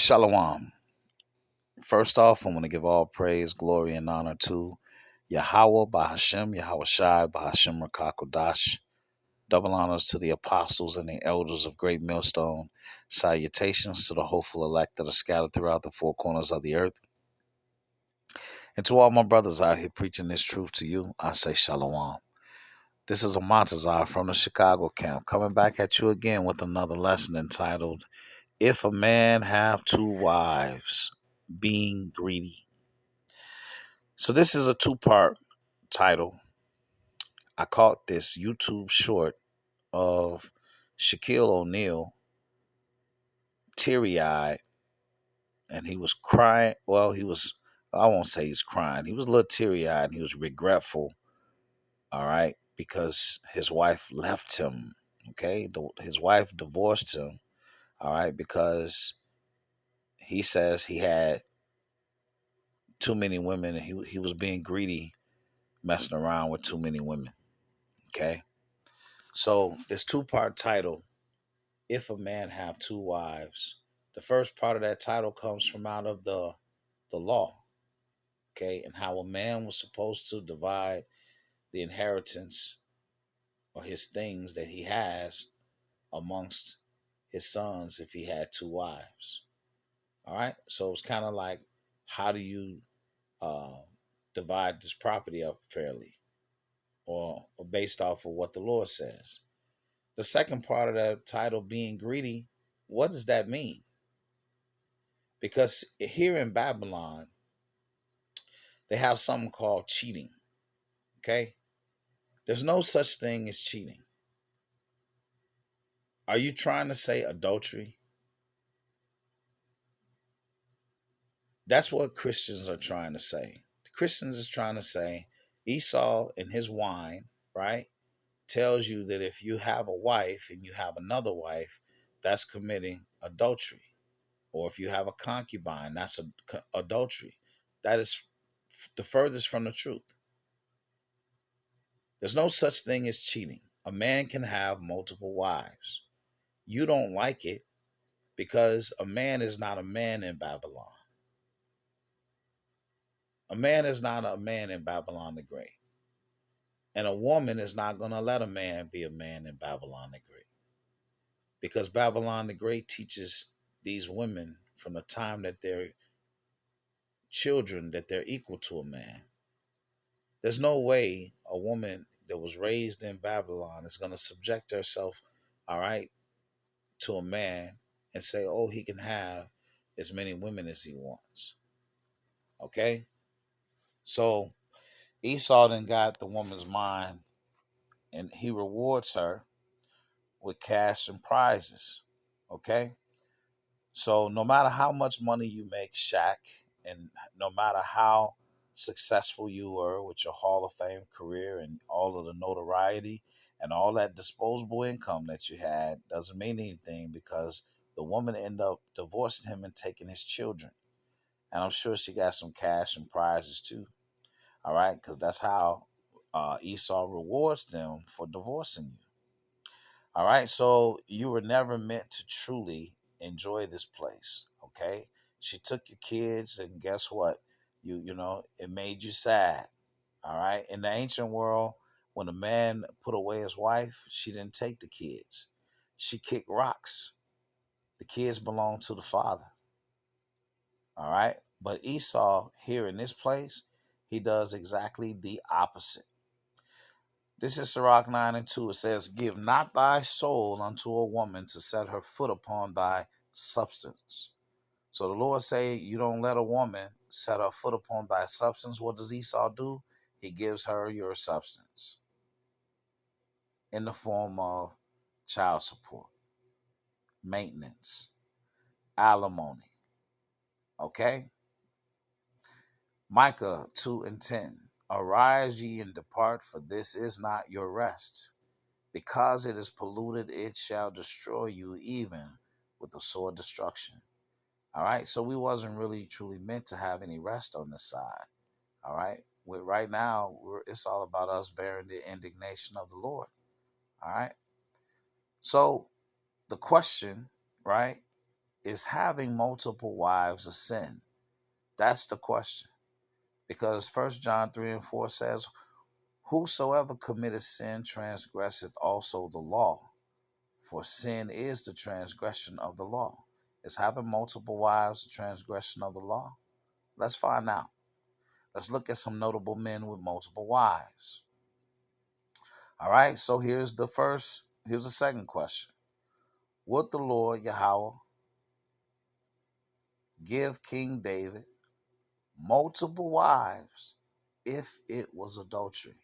Shalom. First off, I want to give all praise, glory, and honor to Yahweh Bahashem, Yahweh Shai, Bahashem Rakakodash. Double honors to the apostles and the elders of Great Millstone. Salutations to the hopeful elect that are scattered throughout the four corners of the earth. And to all my brothers out here preaching this truth to you, I say Shalom. This is a Montazar from the Chicago camp coming back at you again with another lesson entitled, If a Man Have Two Wives, Being Greedy. So this is a two-part title. I caught this YouTube short of Shaquille O'Neal teary-eyed, and he was crying. Well, I won't say he's crying. He was a little teary-eyed, and he was regretful, all right, because his wife left him, okay? His wife divorced him, all right, because he says he had too many women, and he was being greedy, messing around with too many women, okay? So this two-part title, If a Man Have Two Wives, the first part of that title comes from out of the law, okay, and how a man was supposed to divide the inheritance or his things that he has amongst his sons if he had two wives. All right, so it's kind of like, how do you uh, divide this property up fairly, or based off of what the Lord says? The second part of the title, being greedy, what does that mean? Because here in Babylon, they have something called cheating. Okay? There's no such thing as cheating. Are you trying to say adultery? That's what Christians are trying to say. The Christians is trying to say Esau and his wine, right, tells you that if you have a wife and you have another wife, that's committing adultery. Or if you have a concubine, that's adultery. That is the furthest from the truth. There's no such thing as cheating. A man can have multiple wives. You don't like it because a man is not a man in Babylon. A man is not a man in Babylon the Great. And a woman is not going to let a man be a man in Babylon the Great. Because Babylon the Great teaches these women from the time that they're children that they're equal to a man. There's no way a woman that was raised in Babylon is going to subject herself, all right, to a man and say, oh, he can have as many women as he wants. Okay? So Esau then got the woman's mind, and he rewards her with cash and prizes. Okay? So no matter how much money you make, Shaq, and no matter how successful you were with your Hall of Fame career and all of the notoriety and all that disposable income that you had, doesn't mean anything because the woman ended up divorcing him and taking his children. And I'm sure she got some cash and prizes too. All right, because that's how Esau rewards them for divorcing you. All right, so you were never meant to truly enjoy this place. Okay, she took your kids, and guess what? You know it made you sad. All right, in the ancient world, when a man put away his wife, she didn't take the kids. She kicked rocks. The kids belonged to the father. All right, but Esau here in this place, he does exactly the opposite. This is Sirach 9 and 2. It says, give not thy soul unto a woman to set her foot upon thy substance. So the Lord say, you don't let a woman set her foot upon thy substance. What does Esau do? He gives her your substance in the form of child support, maintenance, alimony. Okay? Micah 2 and 10. Arise ye and depart, for this is not your rest. Because it is polluted, it shall destroy you even with a sore destruction. All right. So we wasn't really truly meant to have any rest on this side. All right. Right now, it's all about us bearing the indignation of the Lord. All right. So the question, right, Is having multiple wives a sin? That's the question. Because 1 John 3 and 4 says, whosoever committeth sin transgresseth also the law, for sin is the transgression of the law. Is having multiple wives the transgression of the law? Let's find out. Let's look at some notable men with multiple wives. All right, so here's the second question. Would the Lord Yahweh give King David multiple wives if it was adultery?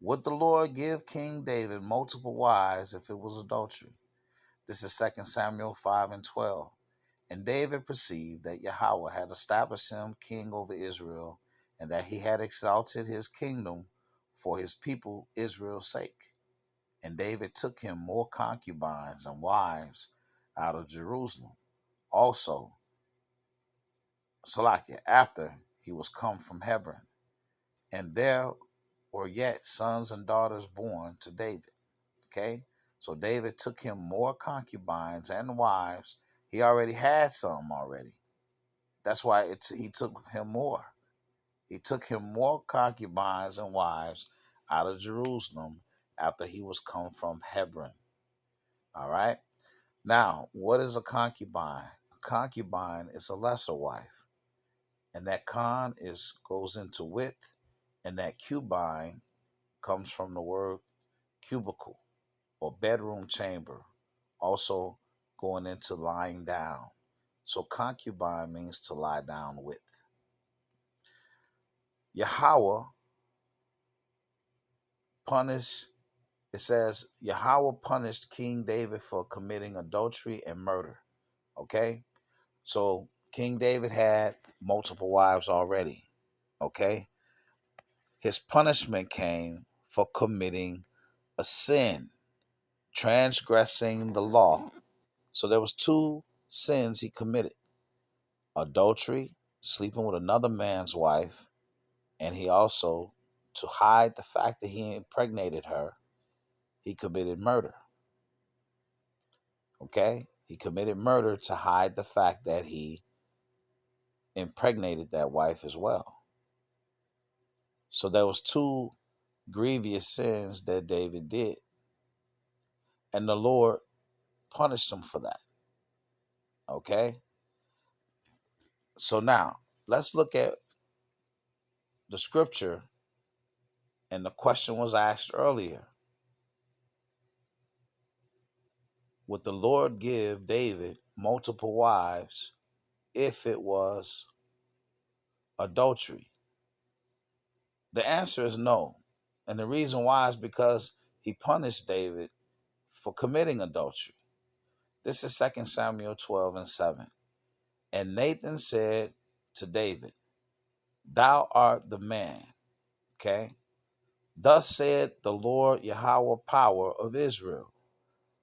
Would the Lord give King David multiple wives if it was adultery? This is 2 Samuel 5 and 12. And David perceived that Yahweh had established him king over Israel, and that he had exalted his kingdom for his people Israel's sake. And David took him more concubines and wives out of Jerusalem. Also, Salakia, after he was come from Hebron, and there were yet sons and daughters born to David. Okay, so David took him more concubines and wives. He already had some already. That's why he took him more. He took him more concubines and wives out of Jerusalem after he was come from Hebron. All right. Now, what is a concubine? A concubine is a lesser wife, and that goes into width, and that cubine comes from the word cubicle or bedroom chamber, also going into lying down. So concubine means to lie down with. Yahweh punished, it says, Yahweh punished King David for committing adultery and murder. Okay? So King David had multiple wives already. Okay? His punishment came for committing a sin, transgressing the law. So there was two sins he committed: adultery, sleeping with another man's wife, and he also, to hide the fact that he impregnated her, he committed murder. Okay? He committed murder to hide the fact that he impregnated that wife as well. So there was two grievous sins that David did, and the Lord punished him for that. Okay? So now, let's look at the scripture, and the question was asked earlier. Would the Lord give David multiple wives if it was adultery? The answer is no. And the reason why is because he punished David for committing adultery. This is 2 Samuel 12 and 7. And Nathan said to David, thou art the man. Okay? Thus said the Lord Yahweh power of Israel.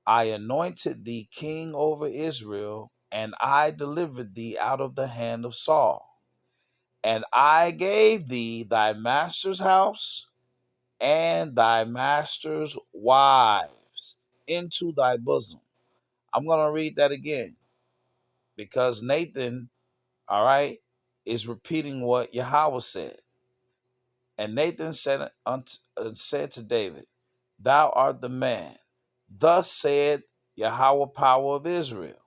I anointed thee king over Israel, and I delivered thee out of the hand of Saul. And I gave thee thy master's house and thy master's wives into thy bosom. I'm going to read that again because Nathan, all right, is repeating what Yahweh said. And Nathan said to David, thou art the man. Thus said Yahweh power of Israel.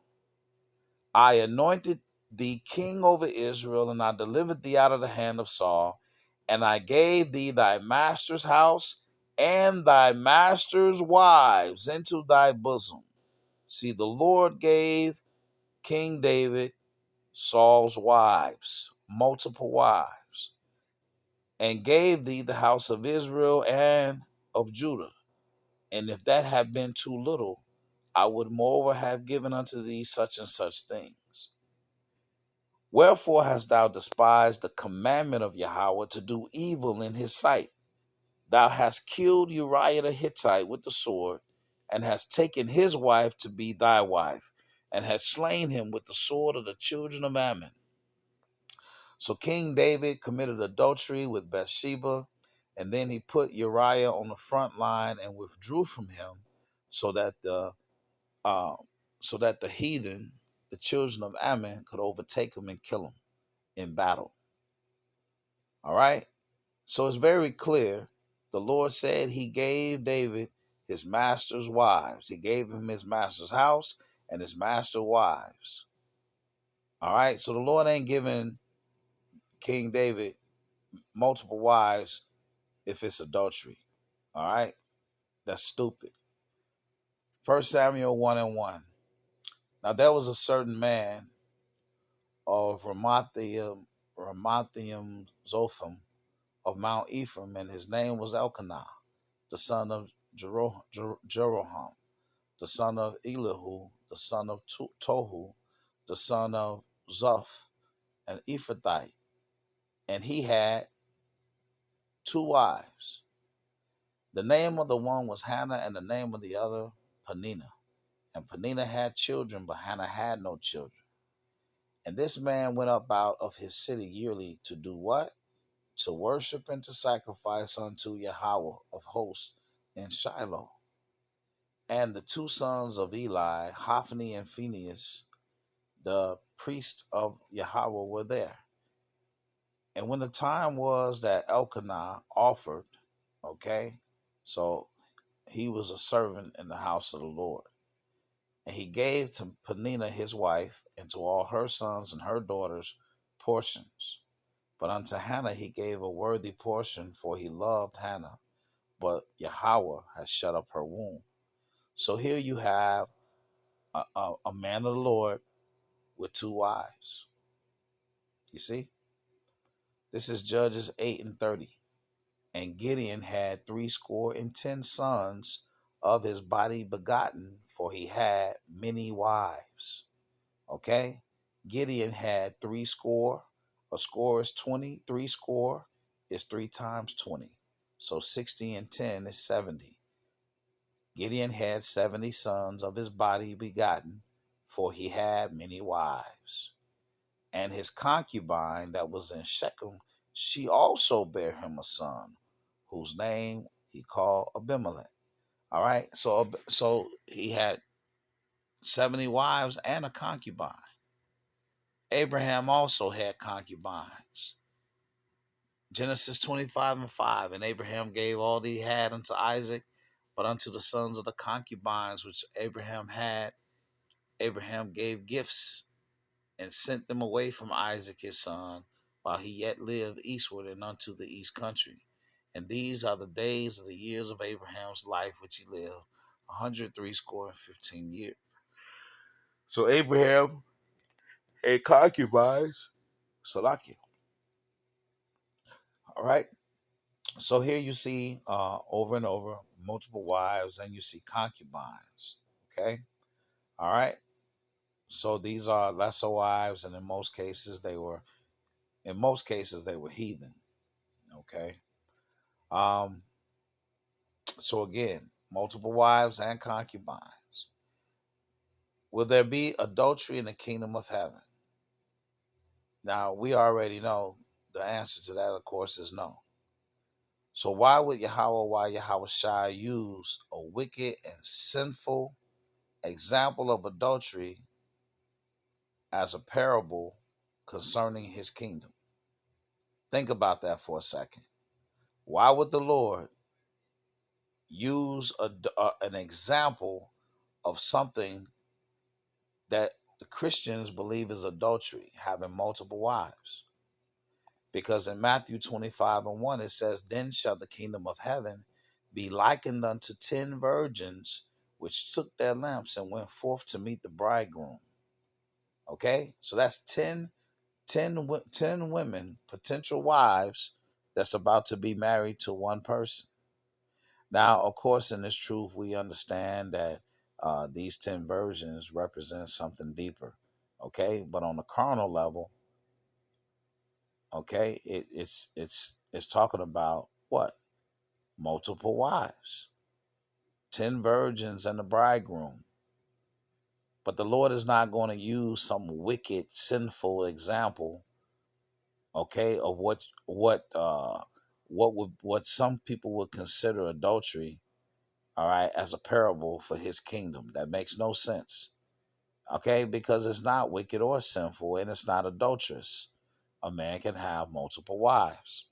I anointed thee king over Israel, and I delivered thee out of the hand of Saul, and I gave thee thy master's house and thy master's wives into thy bosom. See, the Lord gave King David Saul's wives, multiple wives, and gave thee the house of Israel and of Judah. And if that had been too little, I would moreover have given unto thee such and such things. Wherefore hast thou despised the commandment of Yahweh to do evil in his sight? Thou hast killed Uriah the Hittite with the sword, and hast taken his wife to be thy wife, and hast slain him with the sword of the children of Ammon. So King David committed adultery with Bathsheba, and then he put Uriah on the front line and withdrew from him, so that the heathen the children of Ammon could overtake him and kill him in battle. All right? So it's very clear. The Lord said he gave David his master's wives. He gave him his master's house and his master's wives. All right? So the Lord ain't giving King David multiple wives if it's adultery. All right? That's stupid. 1 Samuel 1:1. Now there was a certain man of Ramathaim Zophim of Mount Ephraim, and his name was Elkanah, the son of Jeroham, the son of Elihu, the son of Tohu, the son of Zoph, an Ephrathite. And he had two wives. The name of the one was Hannah, and the name of the other Peninnah. And Peninnah had children, but Hannah had no children. And this man went up out of his city yearly to do what? To worship and to sacrifice unto Yahweh of hosts in Shiloh. And the two sons of Eli, Hophni and Phinehas, the priest of Yahweh, were there. And when the time was that Elkanah offered, okay, so he was a servant in the house of the Lord. And he gave to Peninnah his wife and to all her sons and her daughters portions. But unto Hannah he gave a worthy portion, for he loved Hannah. But Yahweh has shut up her womb. So here you have a man of the Lord with two wives. You see? This is Judges 8:30. And Gideon had 70 sons of his body begotten, for he had many wives. Okay? Gideon had 70. A score is 20. 70 is 3 times 20. So 60 and 10 is 70. Gideon had 70 sons of his body begotten, for he had many wives. And his concubine that was in Shechem, she also bare him a son, whose name he called Abimelech. All right, so he had 70 wives and a concubine. Abraham also had concubines. Genesis 25:5. And Abraham gave all that he had unto Isaac, but unto the sons of the concubines which Abraham had, Abraham gave gifts and sent them away from Isaac his son, while he yet lived eastward and unto the east country. And these are the days of the years of Abraham's life which he lived, 160 years. So Abraham had concubines. Salakia. All right. So here you see over and over multiple wives, and you see concubines. Okay. All right. So these are lesser wives, and in most cases they were heathen. Okay. Um, so again, multiple wives and concubines. Will there be adultery in the kingdom of heaven? Now, we already know the answer to that, of course, is no. So why Yahweh Shai use a wicked and sinful example of adultery as a parable concerning his kingdom? Think about that for a second. Why would the Lord use an example of something that the Christians believe is adultery, having multiple wives? Because in Matthew 25:1, it says, Then shall the kingdom of heaven be likened unto 10 virgins, which took their lamps and went forth to meet the bridegroom. Okay? So that's 10 women, potential wives, that's about to be married to one person. Now, of course, in this truth, we understand that these 10 virgins represent something deeper. Okay? But on the carnal level, okay, it's talking about what? Multiple wives, 10 virgins and the bridegroom. But the Lord is not going to use some wicked, sinful example, okay, of what some people would consider adultery, all right, as a parable for his kingdom. That makes no sense. Okay, because it's not wicked or sinful and it's not adulterous. A man can have multiple wives.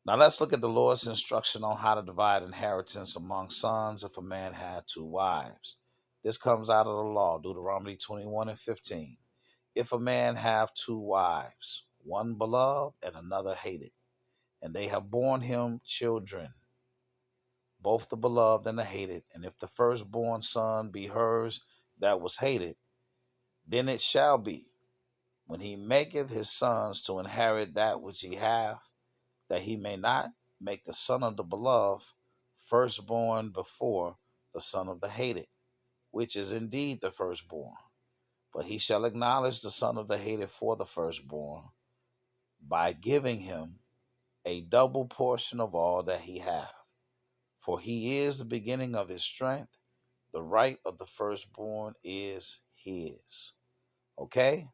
Now let's look at the Lord's instruction on how to divide inheritance among sons if a man had two wives. This comes out of the law, Deuteronomy 21:15. If a man have two wives, one beloved and another hated, and they have borne him children, both the beloved and the hated, and if the firstborn son be hers that was hated, then it shall be, when he maketh his sons to inherit that which he hath, that he may not make the son of the beloved firstborn before the son of the hated, which is indeed the firstborn. But he shall acknowledge the son of the hated for the firstborn by giving him a double portion of all that he hath. For he is the beginning of his strength. The right of the firstborn is his. Okay?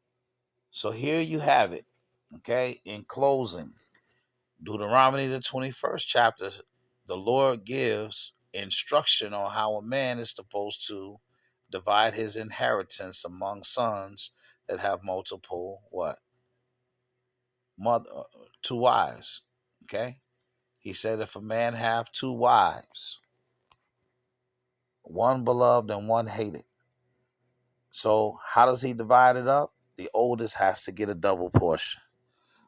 So here you have it. Okay? In closing, Deuteronomy, the 21st chapter, the Lord gives instruction on how a man is supposed to divide his inheritance among sons that have multiple what? Mother, two wives. Okay? He said if a man have two wives, one beloved and one hated. So how does he divide it up? The oldest has to get a double portion.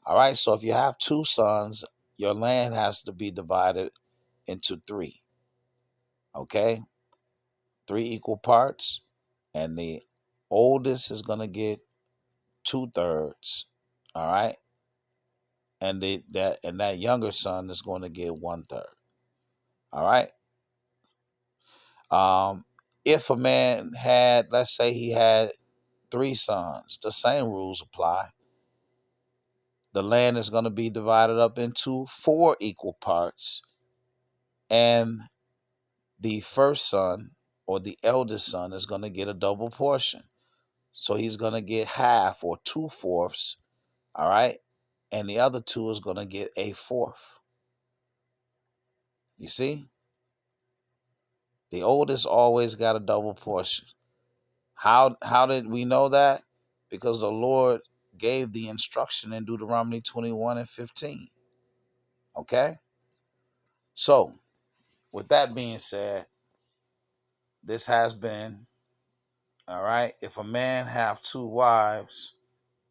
All right, so if you have two sons, your land has to be divided into three. Okay? Three equal parts. And the oldest is going to get 2/3. All right? And that younger son is going to get 1/3. All right? If a man had, let's say he had three sons, the same rules apply. The land is going to be divided up into four equal parts, and the first son or the eldest son is going to get a double portion. So he's going to get half or 2/4, all right? And the other two is going to get a fourth. You see? The oldest always got a double portion. How did we know that? Because the Lord gave the instruction in Deuteronomy 21:15. Okay? So, with that being said, this has been, all right, if a man have two wives,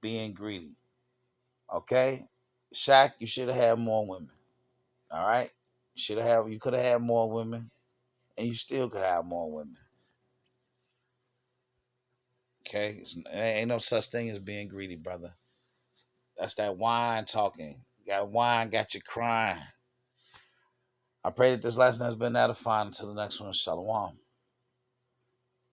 being greedy. Okay? Shaq, you should have had more women. All right? You could have had more women, and you still could have more women. Okay? There ain't no such thing as being greedy, brother. That's that wine talking. Got wine, got you crying. I pray that this lesson has been edifying. Until the next one, Shalom.